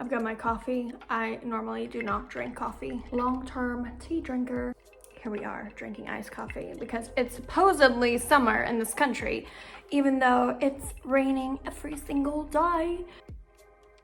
I've got my coffee. I normally do not drink coffee. Long-term tea drinker. Here we are drinking iced coffee because it's supposedly summer in this country, even though it's raining every single day.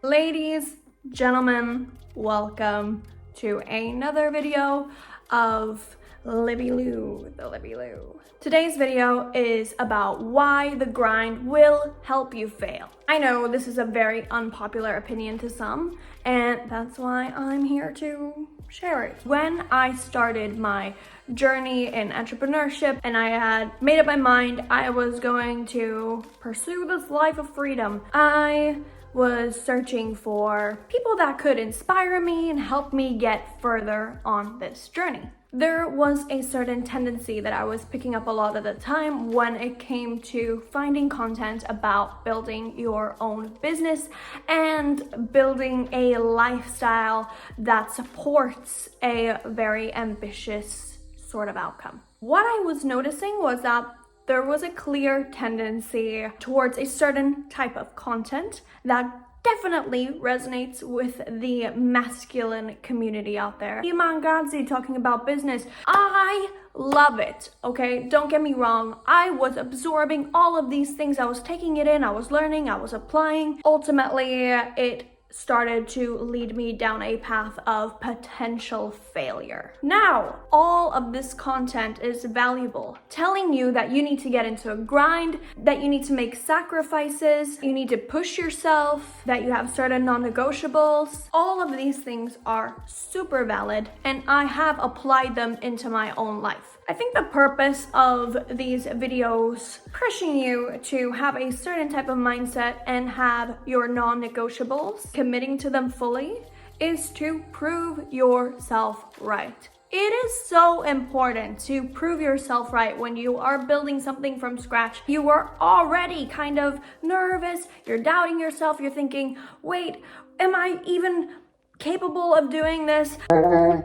Ladies, gentlemen, welcome to another video of Libby Lou, the Libby Lou. Today's video is about why the grind will help you fail. I know this is a very unpopular opinion to some, and that's why I'm here to share it. When I started my journey in entrepreneurship and I had made up my mind I was going to pursue this life of freedom, I was searching for people that could inspire me and help me get further on this journey. There was a certain tendency that I was picking up a lot of the time when it came to finding content about building your own business and building a lifestyle that supports a very ambitious sort of outcome. What I was noticing was that there was a clear tendency towards a certain type of content that definitely resonates with the masculine community out there. Iman Gadzhi talking about business. I love it, okay? Don't get me wrong. I was absorbing all of these things. I was taking it in, I was learning, I was applying. Ultimately, it started to lead me down a path of potential failure. Now, all of this content is valuable, telling you that you need to get into a grind, that you need to make sacrifices, you need to push yourself, that you have certain non-negotiables. All of these things are super valid, and I have applied them into my own life. I think the purpose of these videos pushing you to have a certain type of mindset and have your non-negotiables, committing to them fully, is to prove yourself right. It is so important to prove yourself right when you are building something from scratch. You are already kind of nervous, you're doubting yourself, you're thinking, wait, am I even capable of doing this?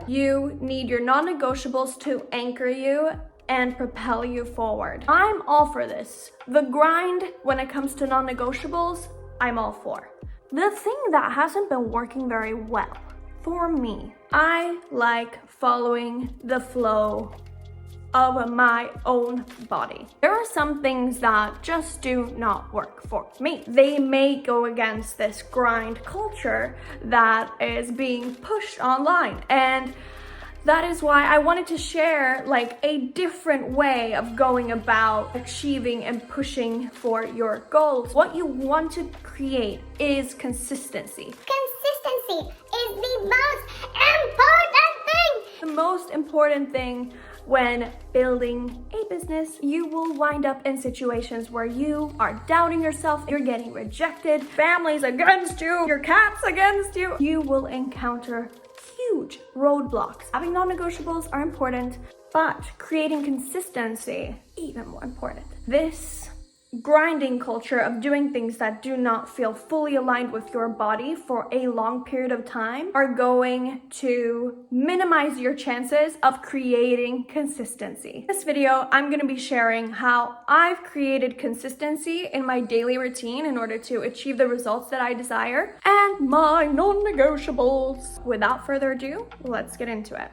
You need your non-negotiables to anchor you and propel you forward. I'm all for this. The grind when it comes to non-negotiables, I'm all for. The thing that hasn't been working very well for me, I like following the flow of my own body. There are some things that just do not work for me. They may go against this grind culture that is being pushed online, and that is why I wanted to share like a different way of going about achieving and pushing for your goals. What you want to create is consistency. Consistency is the most important thing. The most important thing when building a business, you will wind up in situations where you are doubting yourself, you're getting rejected, family's against you, your cat's against you. You will encounter huge roadblocks. Having non-negotiables are important, but creating consistency, even more important. This grinding culture of doing things that do not feel fully aligned with your body for a long period of time are going to minimize your chances of creating consistency. In this video, I'm going to be sharing how I've created consistency in my daily routine in order to achieve the results that I desire and my non-negotiables. Without further ado, let's get into it.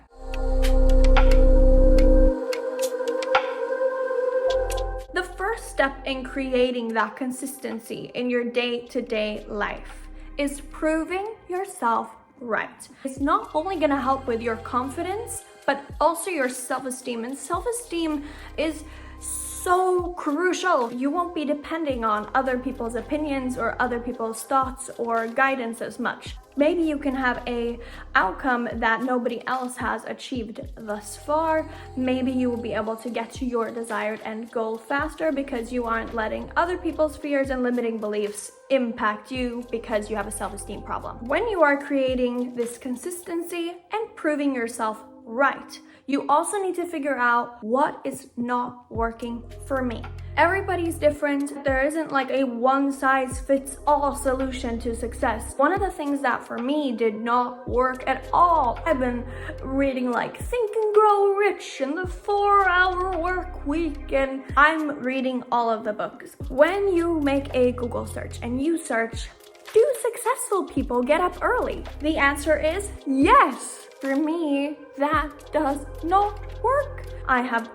The first step in creating that consistency in your day-to-day life is proving yourself right. It's not only going to help with your confidence, but also your self-esteem. And self-esteem is so crucial. You won't be depending on other people's opinions or other people's thoughts or guidance as much. Maybe you can have a outcome that nobody else has achieved thus far. Maybe you will be able to get to your desired end goal faster because you aren't letting other people's fears and limiting beliefs impact you because you have a self-esteem problem. When you are creating this consistency and proving yourself right, you also need to figure out what is not working for me. Everybody's different. There isn't like a one-size-fits-all solution to success. One of the things that for me did not work at all, I've been reading like Think and Grow Rich and the 4-Hour Work Week, and I'm reading all of the books. When you make a Google search and you search, do successful people get up early? The answer is yes. For me, that does not work. I have,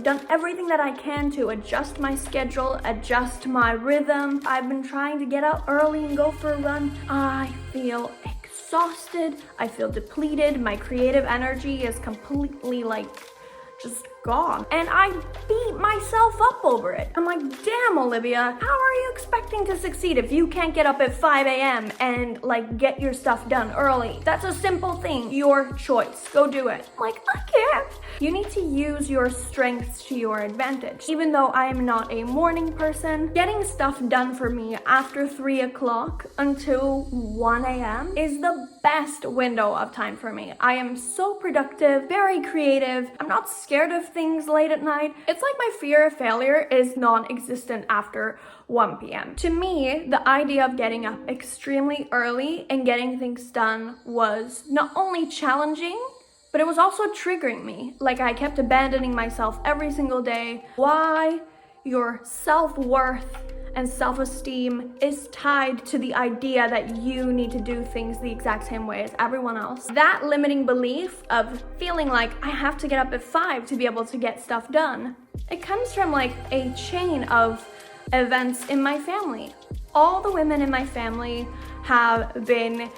done everything that I can to adjust my schedule, adjust my rhythm. I've been trying to get up early and go for a run. I feel exhausted. I feel depleted. My creative energy is completely just gone. And I beat myself up over it. I'm like, damn, Olivia, how are you expecting to succeed if you can't get up at 5 a.m. and get your stuff done early? That's a simple thing. Your choice. Go do it. I'm like, I can't. You need to use your strengths to your advantage. Even though I am not a morning person, getting stuff done for me after 3 o'clock until 1 a.m. is the best window of time for me. I am so productive, very creative. I'm not scared of things late at night. It's like my fear of failure is non-existent after 1 p.m. To me, the idea of getting up extremely early and getting things done was not only challenging, but it was also triggering me. I kept abandoning myself every single day. Why your self-worth and self-esteem is tied to the idea that you need to do things the exact same way as everyone else. That limiting belief of feeling like I have to get up at 5 to be able to get stuff done, it comes from a chain of events in my family. All the women in my family have been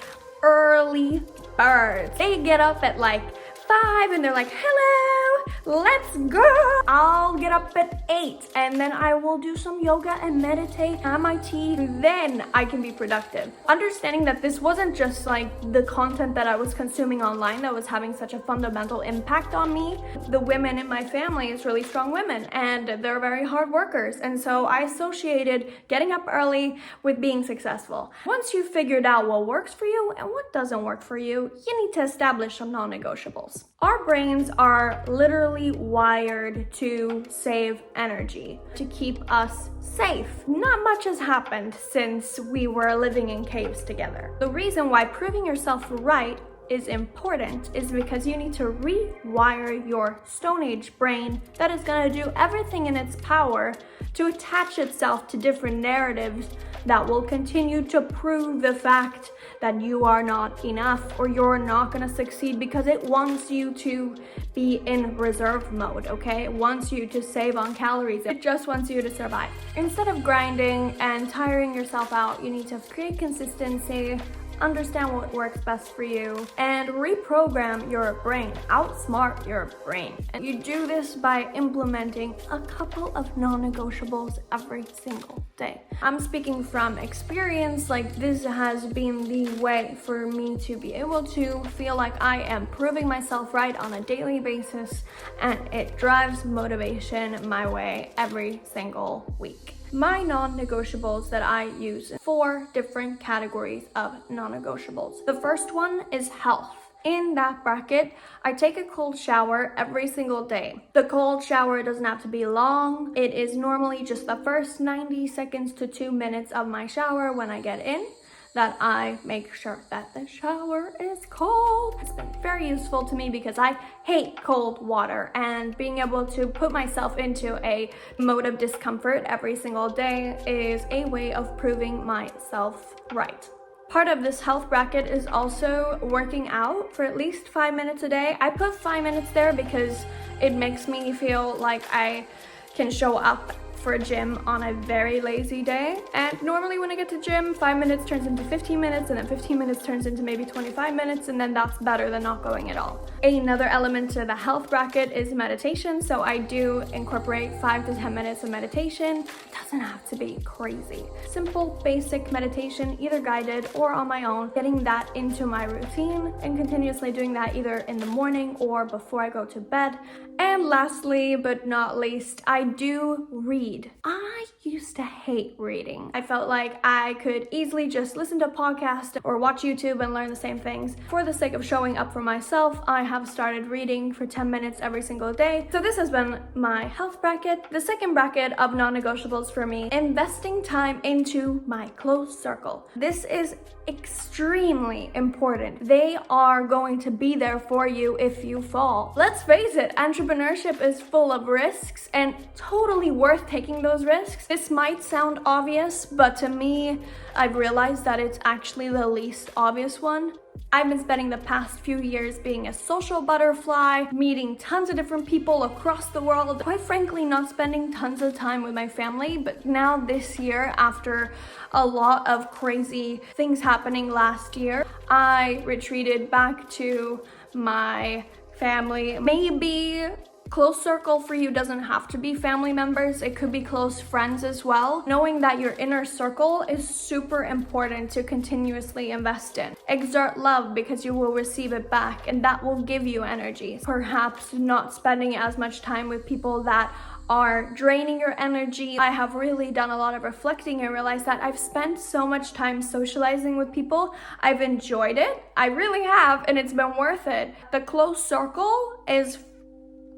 early birds. They get up at 5 and they're like, hello, let's go. I'll get up at 8 and then I will do some yoga and meditate, have my tea, then I can be productive. Understanding that this wasn't just the content that I was consuming online that was having such a fundamental impact on me. The women in my family is really strong women and they're very hard workers. And so I associated getting up early with being successful. Once you've figured out what works for you and what doesn't work for you, you need to establish some non-negotiables. Our brains are literally wired to save energy, to keep us safe. Not much has happened since we were living in caves together. The reason why proving yourself right is important is because you need to rewire your Stone Age brain that is going to do everything in its power to attach itself to different narratives that will continue to prove the fact that you are not enough or you're not going to succeed, because it wants you to be in reserve mode, okay? It wants you to save on calories. It just wants you to survive. Instead of grinding and tiring yourself out, you need to create consistency, understand what works best for you, and reprogram your brain, outsmart your brain. And you do this by implementing a couple of non-negotiables every single day. I'm speaking from experience, this has been the way for me to be able to feel like I am proving myself right on a daily basis, and it drives motivation my way every single week. My non-negotiables that I use, 4 different categories of non-negotiables. The first one is health. In that bracket, I take a cold shower every single day. The cold shower doesn't have to be long. It is normally just the first 90 seconds to 2 minutes of my shower when I get in, that I make sure that the shower is cold. It's been very useful to me because I hate cold water, and being able to put myself into a mode of discomfort every single day is a way of proving myself right. Part of this health bracket is also working out for at least 5 minutes a day. I put 5 minutes there because it makes me feel like I can show up for a gym on a very lazy day. And normally when I get to gym, 5 minutes turns into 15 minutes, and then 15 minutes turns into maybe 25 minutes, and then that's better than not going at all. Another element to the health bracket is meditation. So I do incorporate 5 to 10 minutes of meditation. Doesn't have to be crazy. Simple, basic meditation, either guided or on my own, getting that into my routine and continuously doing that either in the morning or before I go to bed. And lastly, but not least, I do read. I used to hate reading. I felt like I could easily just listen to a podcast or watch YouTube and learn the same things. For the sake of showing up for myself, I have started reading for 10 minutes every single day. So this has been my health bracket. The second bracket of non-negotiables for me, investing time into my close circle. This is extremely important. They are going to be there for you if you fall. Let's face it, entrepreneurs entrepreneurship is full of risks and totally worth taking those risks. This might sound obvious, but to me, I've realized that it's actually the least obvious one. I've been spending the past few years being a social butterfly, meeting tons of different people across the world, quite frankly not spending tons of time with my family, but now this year, after a lot of crazy things happening last year, I retreated back to my family. Maybe close circle for you doesn't have to be family members, it could be close friends as well. Knowing that your inner circle is super important to continuously invest in. Exert love because you will receive it back, and that will give you energy. Perhaps not spending as much time with people that are draining your energy. I have really done a lot of reflecting and realized that I've spent so much time socializing with people. I've enjoyed it, I really have, and it's been worth it. The close circle is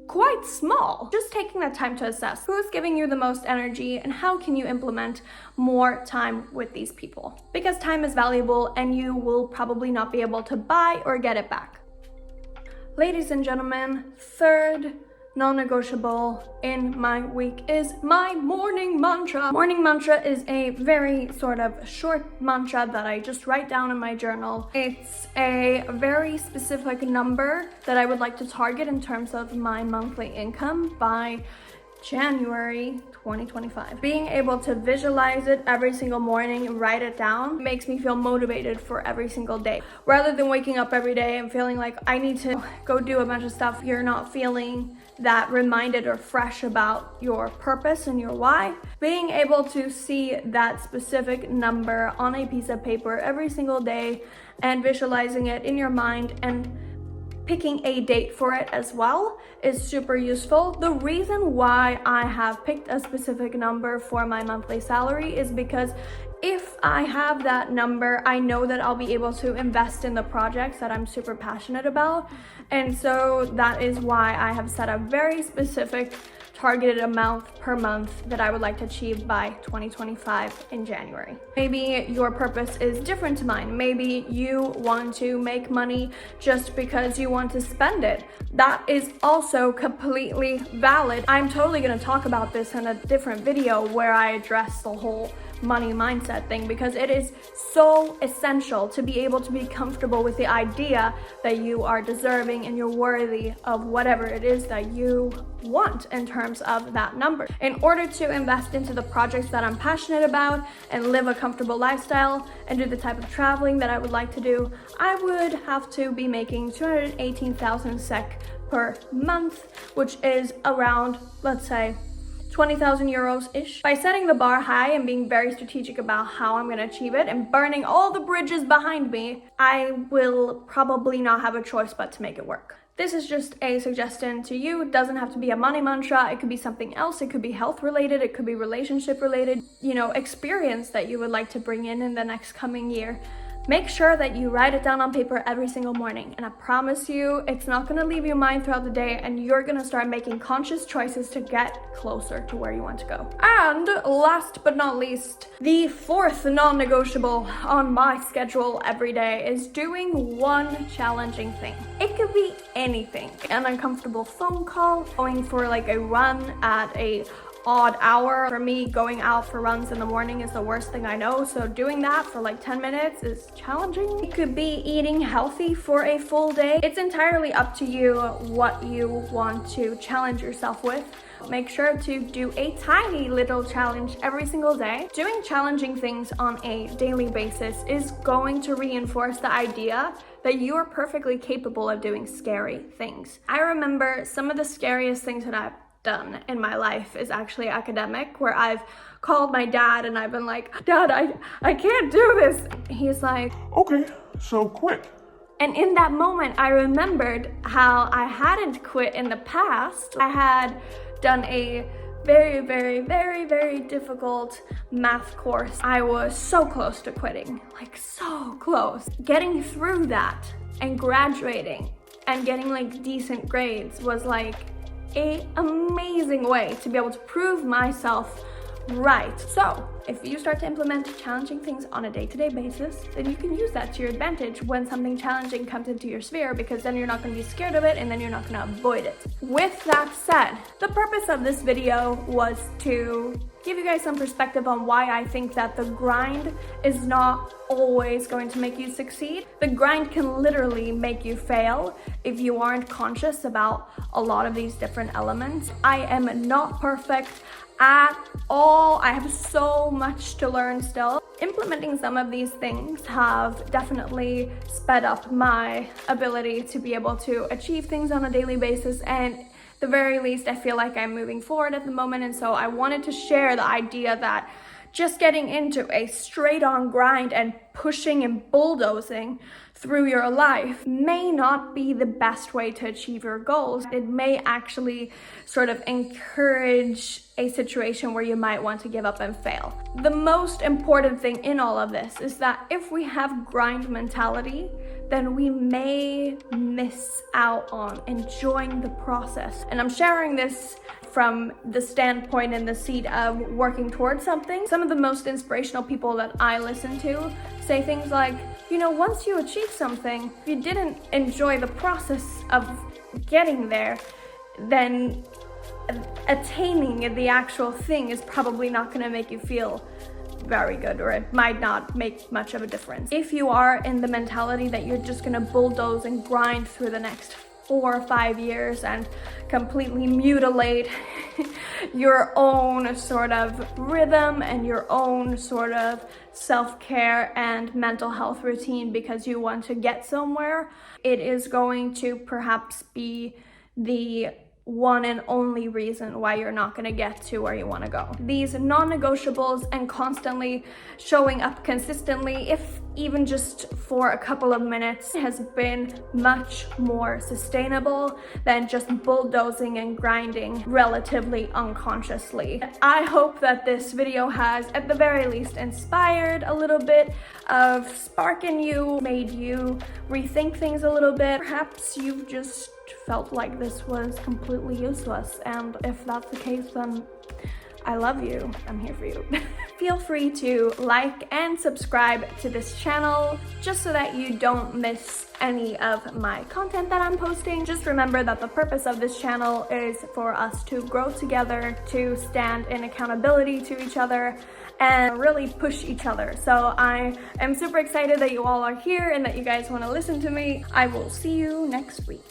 quite small. Just taking that time to assess who's giving you the most energy and how can you implement more time with these people. Because time is valuable and you will probably not be able to buy or get it back. Ladies and gentlemen, third non-negotiable in my week is my morning mantra. Morning mantra is a very sort of short mantra that I just write down in my journal. It's a very specific number that I would like to target in terms of my monthly income by January 2025. Being able to visualize it every single morning and write it down makes me feel motivated for every single day. Rather than waking up every day and feeling like I need to go do a bunch of stuff, you're not feeling that reminded or fresh about your purpose and your why. Being able to see that specific number on a piece of paper every single day and visualizing it in your mind and picking a date for it as well is super useful. The reason why I have picked a specific number for my monthly salary is because if I have that number, I know that I'll be able to invest in the projects that I'm super passionate about. And so that is why I have set a very specific targeted amount per month that I would like to achieve by 2025 in January. Maybe your purpose is different to mine. Maybe you want to make money just because you want to spend it. That is also completely valid. I'm totally going to talk about this in a different video where I address the whole money mindset thing, because it is so essential to be able to be comfortable with the idea that you are deserving and you're worthy of whatever it is that you want in terms of that number. In order to invest into the projects that I'm passionate about and live a comfortable lifestyle and do the type of traveling that I would like to do, I would have to be making 218,000 SEK per month, which is around, let's say, 20,000 euros-ish. By setting the bar high and being very strategic about how I'm gonna achieve it and burning all the bridges behind me, I will probably not have a choice but to make it work. This is just a suggestion to you. It doesn't have to be a money mantra. It could be something else. It could be health related. It could be relationship related, experience that you would like to bring in the next coming year. Make sure that you write it down on paper every single morning, and I promise you it's not going to leave your mind throughout the day, and you're going to start making conscious choices to get closer to where you want to go. And last but not least, the fourth non-negotiable on my schedule every day is doing one challenging thing. It could be anything. An uncomfortable phone call, going for like a run at a odd hour. For me, going out for runs in the morning is the worst thing I know, so doing that for like 10 minutes is challenging. It could be eating healthy for a full day. It's entirely up to you what you want to challenge yourself with. Make sure to do a tiny little challenge every single day. Doing challenging things on a daily basis is going to reinforce the idea that you are perfectly capable of doing scary things. I remember some of the scariest things that I've done in my life is actually academic, where I've called my dad and I've been like, Dad, I can't do this. He's like, okay, so quit. And in that moment, I remembered how I hadn't quit in the past. I had done a very, very, very, very difficult math course. I was so close to quitting, like so close. Getting through that and graduating and getting like decent grades was like an amazing way to be able to prove myself right. So If you start to implement challenging things on a day-to-day basis, then you can use that to your advantage when something challenging comes into your sphere, because then you're not going to be scared of it and then you're not going to avoid it. With that said, the purpose of this video was to give you guys some perspective on why I think that the grind is not always going to make you succeed. The grind can literally make you fail if you aren't conscious about a lot of these different elements. I am not perfect at all. I have so much to learn still. Implementing some of these things have definitely sped up my ability to be able to achieve things on a daily basis, and at the very least I feel like I'm moving forward at the moment. And so I wanted to share the idea that just getting into a straight on grind and pushing and bulldozing through your life may not be the best way to achieve your goals. It may actually sort of encourage a situation where you might want to give up and fail. The most important thing in all of this is that if we have grind mentality, then we may miss out on enjoying the process. And I'm sharing this from the standpoint and the seat of working towards something. Some of the most inspirational people that I listen to say things like, you know, once you achieve something, if you didn't enjoy the process of getting there, then attaining the actual thing is probably not going to make you feel very good, or it might not make much of a difference. If you are in the mentality that you're just gonna bulldoze and grind through the next 4 or 5 years and completely mutilate your own sort of rhythm and your own sort of self-care and mental health routine because you want to get somewhere, it is going to perhaps be the one and only reason why you're not going to get to where you want to go. These non-negotiables and constantly showing up consistently, if even just for a couple of minutes, has been much more sustainable than just bulldozing and grinding relatively unconsciously. I hope that this video has at the very least inspired a little bit of spark in you, made you rethink things a little bit. Perhaps you've just felt like this was completely useless, and if that's the case, then I love you. I'm here for you. Feel free to like and subscribe to this channel just so that you don't miss any of my content that I'm posting. Just remember that the purpose of this channel is for us to grow together, to stand in accountability to each other, and really push each other. So I am super excited that you all are here and that you guys want to listen to me. I will see you next week.